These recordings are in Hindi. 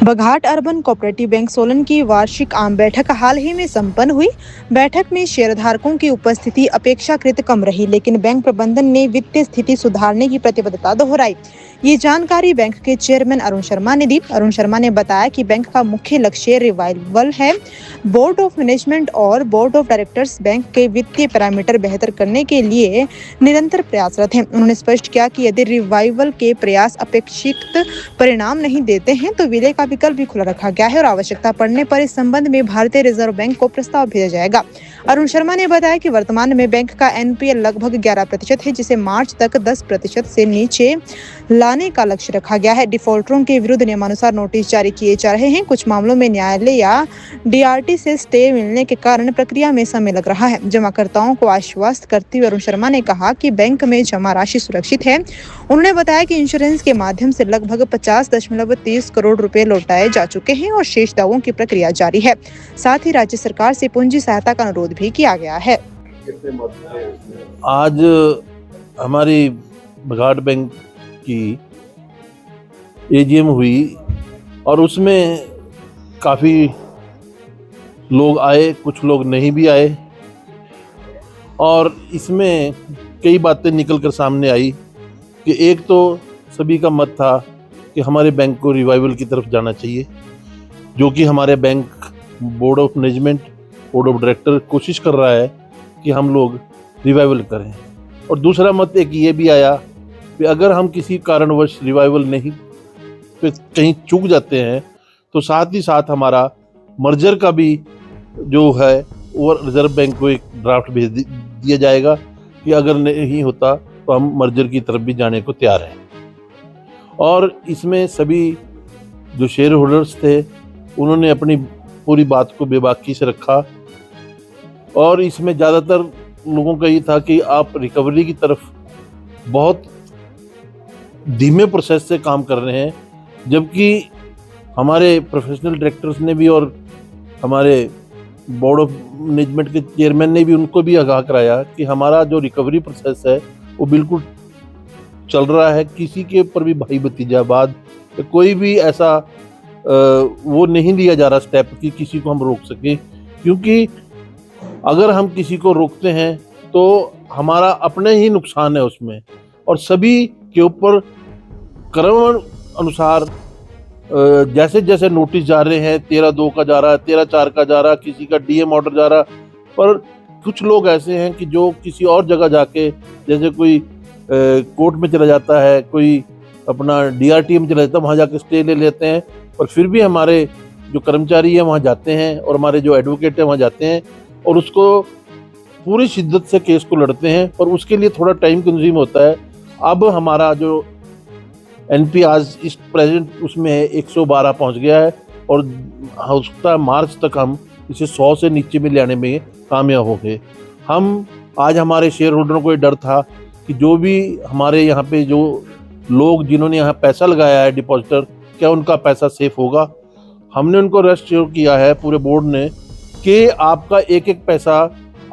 बघाट अर्बन कोऑपरेटिव बैंक सोलन की वार्षिक आम बैठक हाल ही में संपन्न हुई। बैठक में शेयरधारकों की उपस्थिति अपेक्षाकृत कम रही, लेकिन बैंक प्रबंधन ने वित्तीय स्थिति सुधारने की प्रतिबद्धता दोहराई। ये जानकारी बैंक के चेयरमैन अरुण शर्मा ने दी। अरुण शर्मा ने बताया कि बैंक का मुख्य लक्ष्य रिवाइवल है। बोर्ड ऑफ मैनेजमेंट और बोर्ड ऑफ डायरेक्टर्स बैंक के वित्तीय पैरामीटर बेहतर करने के लिए निरंतर प्रयासरत हैं। उन्होंने स्पष्ट किया कि यदि रिवाइवल के प्रयास अपेक्षित परिणाम नहीं देते हैं तो विलय का विकल्प भी खुला रखा गया है और आवश्यकता पड़ने पर इस संबंध में भारतीय रिजर्व बैंक को प्रस्ताव भेजा जाएगा। अरुण शर्मा ने बताया कि वर्तमान में बैंक का एनपीए लगभग 11% है, जिसे मार्च तक 10% से नीचे लाने का लक्ष्य रखा गया है। डिफॉल्टरों के विरुद्ध नियमानुसार नोटिस जारी किए जा रहे हैं। कुछ मामलों में न्यायालय या डीआरटी से स्टे मिलने के कारण प्रक्रिया में समय लग रहा है। जमाकर्ताओं को आश्वस्त करते हुए अरुण शर्मा ने कहा कि बैंक में जमा राशि सुरक्षित है। उन्होंने बताया कि इंश्योरेंस के माध्यम से लगभग 50.30 करोड़ रुपए लौटाए जा चुके हैं और शेष दावों की प्रक्रिया जारी है। साथ ही राज्य सरकार से पूंजी सहायता का अनुरोध भी किया गया है। आज हमारी बघाट बैंक की एजीएम हुई और उसमें काफ़ी लोग आए, कुछ लोग नहीं भी आए और इसमें कई बातें निकल कर सामने आई कि एक तो सभी का मत था कि हमारे बैंक को रिवाइवल की तरफ जाना चाहिए, जो कि हमारे bank board of management, board of director कोशिश कर रहा है कि हम लोग रिवाइवल करें। और दूसरा मत एक ये भी आया कि अगर हम किसी कारणवश रिवाइवल नहीं पे कहीं चूक जाते हैं तो साथ ही साथ हमारा मर्जर का भी जो है वो रिजर्व बैंक को एक ड्राफ्ट भेज दिया जाएगा कि अगर नहीं होता तो हम मर्जर की तरफ भी जाने को तैयार हैं। और इसमें सभी जो शेयर होल्डर्स थे उन्होंने अपनी पूरी बात को बेबाकी से रखा और इसमें ज़्यादातर लोगों का ये था कि आप रिकवरी की तरफ बहुत धीमे प्रोसेस से काम कर रहे हैं, जबकि हमारे प्रोफेशनल डायरेक्टर्स ने भी और हमारे बोर्ड ऑफ मैनेजमेंट के चेयरमैन ने भी उनको भी आगाह कराया कि हमारा जो रिकवरी प्रोसेस है वो बिल्कुल चल रहा है। किसी के ऊपर भी भाई भतीजावाद कोई भी ऐसा वो नहीं लिया जा रहा स्टेप कि किसी को हम रोक सकें, क्योंकि अगर हम किसी को रोकते हैं तो हमारा अपने ही नुकसान है उसमें। और सभी के ऊपर क्रम अनुसार जैसे जैसे नोटिस जा रहे हैं, 13/2 का जा रहा है, 13/4 का जा रहा है, किसी का डीएम ऑर्डर जा रहा है, पर कुछ लोग ऐसे हैं कि जो किसी और जगह जाके, जैसे कोई कोर्ट में चला जाता है, कोई अपना डीआरटी में चला जाता है, वहाँ जाके स्टे ले लेते हैं। और फिर भी हमारे जो कर्मचारी हैं वहाँ जाते हैं और हमारे जो एडवोकेट हैं वहाँ जाते हैं और उसको पूरी शिद्दत से केस को लड़ते हैं और उसके लिए थोड़ा टाइम कंज्यूम होता है। अब हमारा जो एनपी आज इस प्रेजेंट उसमें 112 पहुंच गया है और हो सकता है मार्च तक हम इसे 100 से नीचे में लाने में कामयाब हो गए। हम आज हमारे शेयर होल्डरों को ये डर था कि जो भी हमारे यहाँ पे जो लोग जिन्होंने यहाँ पैसा लगाया है डिपॉजिटर, क्या उनका पैसा सेफ होगा। हमने उनको रेस्ट श्योर किया है पूरे बोर्ड ने कि आपका एक एक पैसा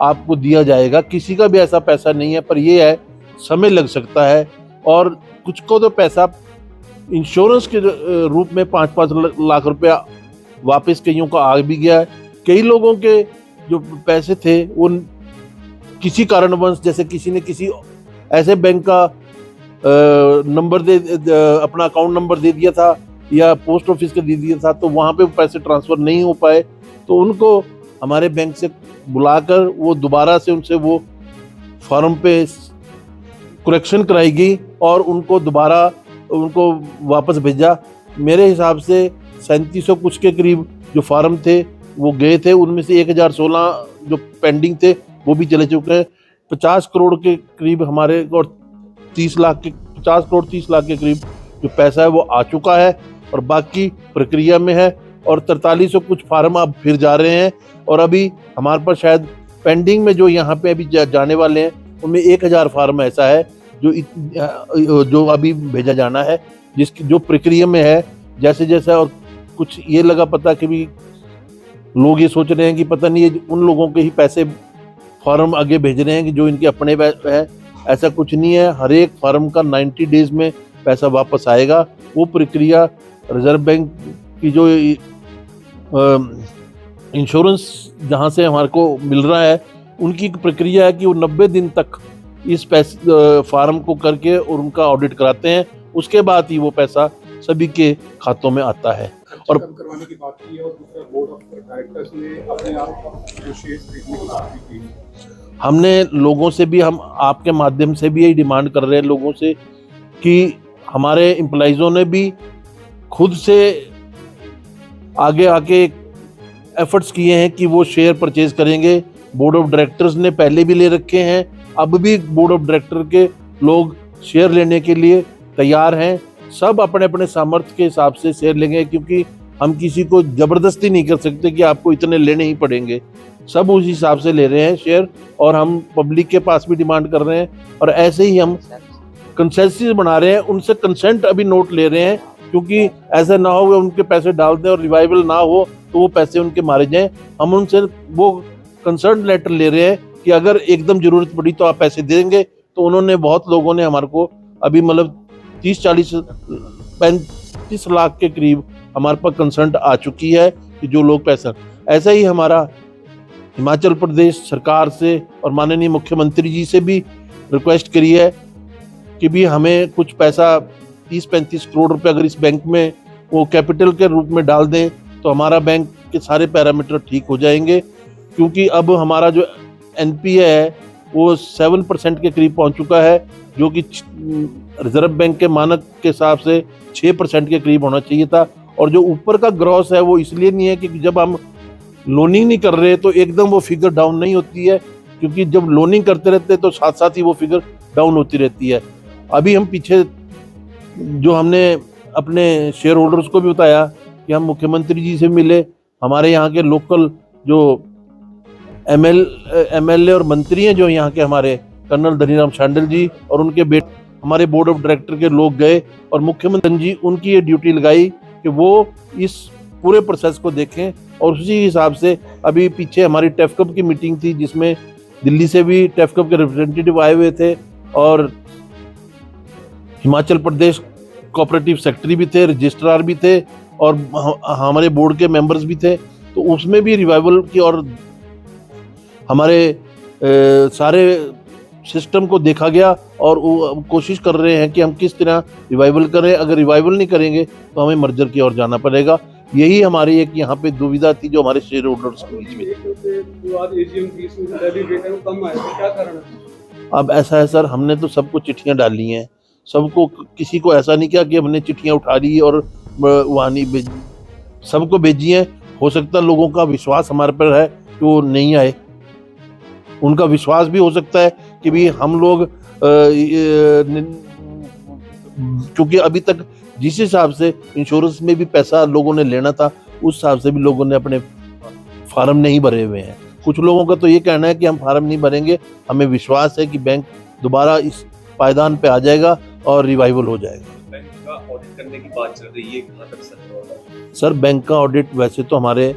आपको दिया जाएगा, किसी का भी ऐसा पैसा नहीं है, पर ये है समय लग सकता है। और कुछ को तो पैसा इंश्योरेंस के रूप में 5-5 लाख रुपया वापस कईयों का आ भी गया है। कई लोगों के जो पैसे थे वो किसी कारणवश, जैसे किसी ने किसी ऐसे बैंक का नंबर अपना अकाउंट नंबर दे दिया था या पोस्ट ऑफिस का दे दिया था, तो वहाँ पे पैसे ट्रांसफ़र नहीं हो पाए, तो उनको हमारे बैंक से बुलाकर वो दोबारा से उनसे वो फॉर्म पे करेक्शन कराई गई और उनको दोबारा उनको वापस भेजा। मेरे हिसाब से 3700 कुछ के करीब जो फार्म थे वो गए थे, उनमें से 1016 जो पेंडिंग थे वो भी चले चुके हैं। 50 करोड़ के करीब हमारे और 50 करोड़ 30 लाख के करीब जो पैसा है वो आ चुका है और बाकी प्रक्रिया में है। और 4300 कुछ फार्म अब फिर जा रहे हैं और अभी हमारे पास शायद पेंडिंग में जो यहाँ पे अभी जाने वाले हैं उनमें 1000 फार्म ऐसा है जो अभी भेजा जाना है, जिसकी जो प्रक्रिया में है जैसे जैसा। और कुछ ये लगा पता कि भी लोग ये सोच रहे हैं कि पता नहीं ये उन लोगों के ही पैसे फॉर्म आगे भेज रहे हैं कि जो इनके अपने है। ऐसा कुछ नहीं है, हर एक फॉर्म का 90 डेज में पैसा वापस आएगा। वो प्रक्रिया रिजर्व बैंक कि जो इंश्योरेंस जहाँ से हमारे को मिल रहा है, उनकी एक प्रक्रिया है कि वो 90 दिन तक इस पैसे फार्म को करके और उनका ऑडिट कराते हैं, उसके बाद ही वो पैसा सभी के खातों में आता है। और करवाने की बात की है और दूसरा बोर्ड ऑफ डायरेक्टर्स ने अपने आप जो शेयर खरीदने की बात भी की। हमने लोगों से भी, हम आपके माध्यम से भी यही डिमांड कर रहे हैं लोगों से कि हमारे एम्प्लॉइज़ों ने भी खुद से आगे आके एफर्ट्स किए हैं कि वो शेयर परचेज करेंगे। बोर्ड ऑफ डायरेक्टर्स ने पहले भी ले रखे हैं, अब भी बोर्ड ऑफ डायरेक्टर के लोग शेयर लेने के लिए तैयार हैं। सब अपने अपने सामर्थ्य के हिसाब से शेयर लेंगे, क्योंकि हम किसी को ज़बरदस्ती नहीं कर सकते कि आपको इतने लेने ही पड़ेंगे। सब उस हिसाब से ले रहे हैं शेयर, और हम पब्लिक के पास भी डिमांड कर रहे हैं, और ऐसे ही हम कंसेंसस बना रहे हैं, उनसे कंसेंट अभी नोट ले रहे हैं, क्योंकि ऐसा ना हो उनके पैसे डाल दें और रिवाइवल ना हो तो वो पैसे उनके मारे जाएं। हम उनसे वो कंसर्न लेटर ले रहे हैं कि अगर एकदम ज़रूरत पड़ी तो आप पैसे देंगे। तो उन्होंने, बहुत लोगों ने हमारे को अभी मतलब 30-40-35 लाख के करीब हमारे पास कंसर्न आ चुकी है कि जो लोग पैसा। ऐसा ही हमारा हिमाचल प्रदेश सरकार से और माननीय मुख्यमंत्री जी से भी रिक्वेस्ट करी है कि भी हमें कुछ पैसा 30-35 करोड़ रुपए अगर इस बैंक में वो कैपिटल के रूप में डाल दें तो हमारा बैंक के सारे पैरामीटर ठीक हो जाएंगे। क्योंकि अब हमारा जो एनपीए है वो 7% के करीब पहुंच चुका है, जो कि रिजर्व बैंक के मानक के हिसाब से 6% के करीब होना चाहिए था। और जो ऊपर का ग्रॉस है वो इसलिए नहीं है कि जब हम लोनिंग नहीं कर रहे तो एकदम वो फिगर डाउन नहीं होती है, क्योंकि जब लोनिंग करते रहते हैं तो साथ साथ ही वो फिगर डाउन होती रहती है। अभी हम पीछे जो हमने अपने शेयर होल्डर्स को भी बताया कि हम मुख्यमंत्री जी से मिले, हमारे यहाँ के लोकल जो एमएलए और मंत्री हैं जो यहाँ के, हमारे कर्नल धनीराम शांडिल जी और उनके बेटे, हमारे बोर्ड ऑफ डायरेक्टर के लोग गए और मुख्यमंत्री जी उनकी ये ड्यूटी लगाई कि वो इस पूरे प्रोसेस को देखें। और उसी हिसाब से अभी पीछे हमारी टेफकप की मीटिंग थी, जिसमें दिल्ली से भी टेफकप के रिप्रेजेंटेटिव आए हुए थे और हिमाचल प्रदेश कोऑपरेटिव सेक्रेटरी भी थे, रजिस्ट्रार भी थे और हमारे बोर्ड के मेंबर्स भी थे। तो उसमें भी रिवाइवल की और हमारे सारे सिस्टम को देखा गया और वो कोशिश कर रहे हैं कि हम किस तरह रिवाइवल करें। अगर रिवाइवल नहीं करेंगे तो हमें मर्जर की ओर जाना पड़ेगा। यही हमारी एक यहाँ पे दुविधा थी जो हमारे शेयर होल्डर्स के बीच में। अब ऐसा है सर, हमने तो सबको चिट्ठियाँ डाली हैं, सबको, किसी को ऐसा नहीं किया कि हमने चिट्ठियाँ उठा ली और वहाँ नहीं भेजी, सबको भेजी हैं। हो सकता है लोगों का विश्वास हमारे पर है कि वो नहीं आए, उनका विश्वास भी हो सकता है कि भी हम लोग क्योंकि अभी तक जिस हिसाब से इंश्योरेंस में भी पैसा लोगों ने लेना था उस हिसाब से भी लोगों ने अपने फार्म नहीं भरे हुए हैं। कुछ लोगों का तो ये कहना है कि हम फार्म नहीं भरेंगे, हमें विश्वास है कि बैंक दोबारा इस पायदान पे आ जाएगा और रिवाइवल हो जाएगा। बैंक का ऑडिट करने की बात चल रही है, कहाँ तक सच होगा? सर, बैंक का ऑडिट वैसे तो हमारे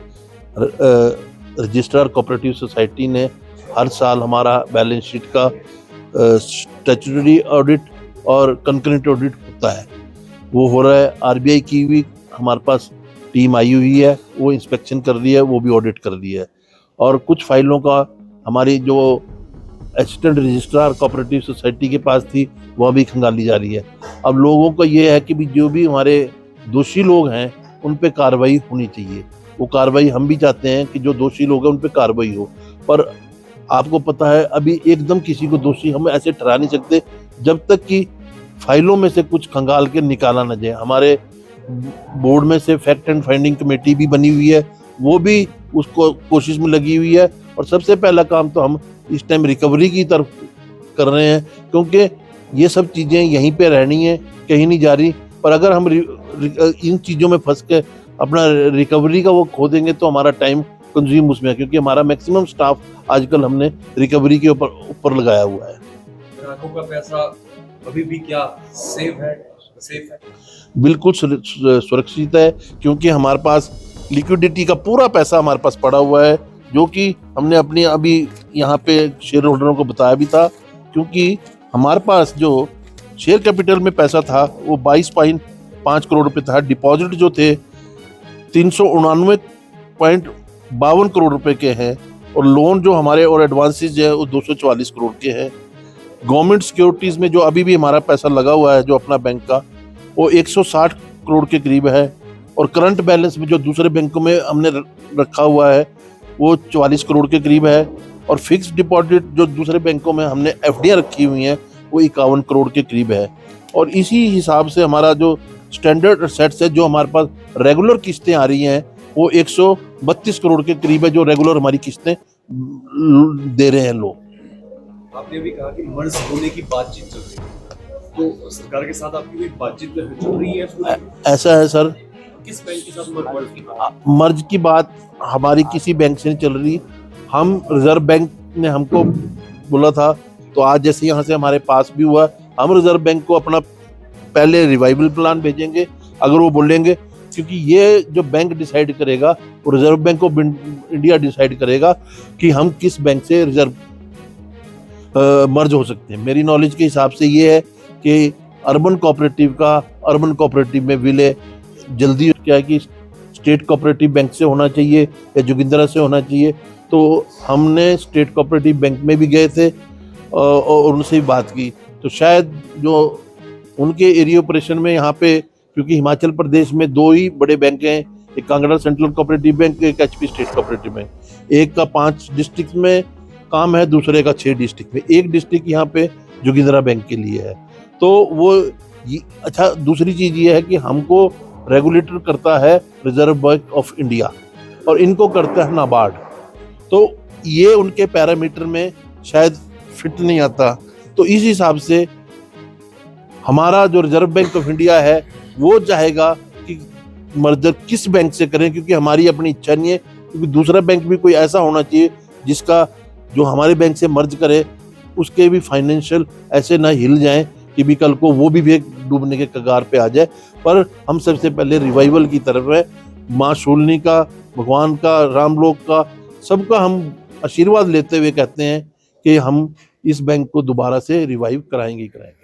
रजिस्ट्रार कोऑपरेटिव सोसाइटी ने हर साल हमारा बैलेंस शीट का स्टैट्यूटरी ऑडिट और कंकरेंट ऑडिट होता है, वो हो रहा है। आरबीआई की भी हमारे पास टीम आई हुई है, वो इंस्पेक्शन कर रही है, वो भी ऑडिट कर रही है। और कुछ फाइलों का हमारी जो असिस्टेंट रजिस्ट्रार कोऑपरेटिव सोसाइटी के पास थी वह भी खंगाली जा रही है। अब लोगों का ये है कि भी जो भी हमारे दोषी लोग हैं उन पे कार्रवाई होनी चाहिए। वो कार्रवाई हम भी चाहते हैं कि जो दोषी लोग हैं उन पे कार्रवाई हो, पर आपको पता है अभी एकदम किसी को दोषी हम ऐसे ठहरा नहीं सकते जब तक कि फाइलों में से कुछ खंगाल के निकाला न जाए। हमारे बोर्ड में से फैक्ट एंड फाइंडिंग कमेटी भी बनी हुई है, वो भी उसको कोशिश में लगी हुई है। और सबसे पहला काम तो हम इस टाइम रिकवरी की तरफ कर रहे हैं, क्योंकि ये सब चीज़ें यहीं पे रहनी है, कहीं नहीं जा रही। पर अगर हम इन चीज़ों में फंस के अपना रिकवरी का वो खो देंगे तो हमारा टाइम कंज्यूम उसमें है, क्योंकि हमारा मैक्सिमम स्टाफ आजकल हमने रिकवरी के ऊपर लगाया हुआ है। ग्राहकों का पैसा अभी भी क्या सेफ है? बिल्कुल सुरक्षित है, क्योंकि हमारे पास लिक्विडिटी का पूरा पैसा हमारे पास पड़ा हुआ है, जो कि हमने अपनी अभी यहाँ पे शेयर होल्डरों को बताया भी था। क्योंकि हमारे पास जो शेयर कैपिटल में पैसा था वो 22.5 करोड़ रुपए था। डिपॉजिट जो थे 399.52 करोड़ रुपए के हैं और लोन जो हमारे और एडवांसेस जो है वो 244 करोड़ के हैं। गवर्नमेंट सिक्योरिटीज़ में जो अभी भी हमारा पैसा लगा हुआ है जो अपना बैंक का, वो 160 करोड़ के करीब है और करंट बैलेंस में जो दूसरे बैंकों में हमने रखा हुआ है वो 44 करोड़ के करीब है और फिक्स्ड डिपॉजिट जो दूसरे बैंकों में हमने एफडीआई रखी हुई हैं वो 51 करोड़ के करीब है। और इसी हिसाब से हमारा जो स्टैंडर्ड असेट्स है, जो हमारे पास रेगुलर किस्तें आ रही हैं, वो 132 करोड़ के करीब है जो रेगुलर हमारी किस्तें दे रहे हैं लोग। आपने भी कहा कि मर्ज होने की बातचीत चल रही है, तो सरकार के साथ आपकी कोई बातचीत चल रही है? ऐसा है सर, किस बैंक के साथ मर्ज की बात? मर्ज की बात हमारी किसी बैंक से नहीं चल रही। हम रिजर्व बैंक ने हमको बोला था, तो आज जैसे यहाँ से हमारे पास भी हुआ, हम रिजर्व बैंक को अपना पहले रिवाइवल प्लान भेजेंगे अगर वो बोलेंगे, क्योंकि ये जो बैंक डिसाइड करेगा वो reserve bank of India decide करेगा कि हम किस बैंक से रिजर्व मर्ज हो सकते हैं। मेरी नॉलेज के हिसाब से ये है कि अर्बन कोऑपरेटिव में विलय जल्दी क्या है कि स्टेट कोऑपरेटिव बैंक से होना चाहिए या जोगिंद्रा से होना चाहिए। तो हमने स्टेट कोऑपरेटिव बैंक में भी गए थे और उनसे भी बात की, तो शायद जो उनके एरिया ऑपरेशन में यहाँ पे, क्योंकि हिमाचल प्रदेश में 2 ही बड़े बैंक हैं, एक कांगड़ा सेंट्रल कोऑपरेटिव बैंक, एक एचपी स्टेट कोऑपरेटिव बैंक, एक का 5 डिस्ट्रिक्ट में काम है, दूसरे का 6 डिस्ट्रिक्ट में। एक डिस्ट्रिक्ट यहाँ पे जोगिंद्रा बैंक के लिए है। तो वो अच्छा, दूसरी चीज़ ये है कि हमको रेगुलेटर करता है रिजर्व बैंक ऑफ इंडिया और इनको करता है नाबार्ड, तो ये उनके पैरामीटर में शायद फिट नहीं आता। तो इस हिसाब से हमारा जो रिजर्व बैंक ऑफ इंडिया है वो चाहेगा कि मर्जर किस बैंक से करें, क्योंकि हमारी अपनी इच्छा नहीं है, क्योंकि दूसरा बैंक भी कोई ऐसा होना चाहिए जिसका जो हमारे बैंक से मर्ज करे उसके भी फाइनेंशियल ऐसे ना हिल जाएं कि भी कल को वो भी एक डूबने के कगार पे आ जाए। पर हम सबसे पहले रिवाइवल की तरफ है। माँ शूलिनी का, भगवान का, रामलोक का, सबका हम आशीर्वाद लेते हुए कहते हैं कि हम इस बैंक को दोबारा से रिवाइव कराएंगे ही कराएंगे।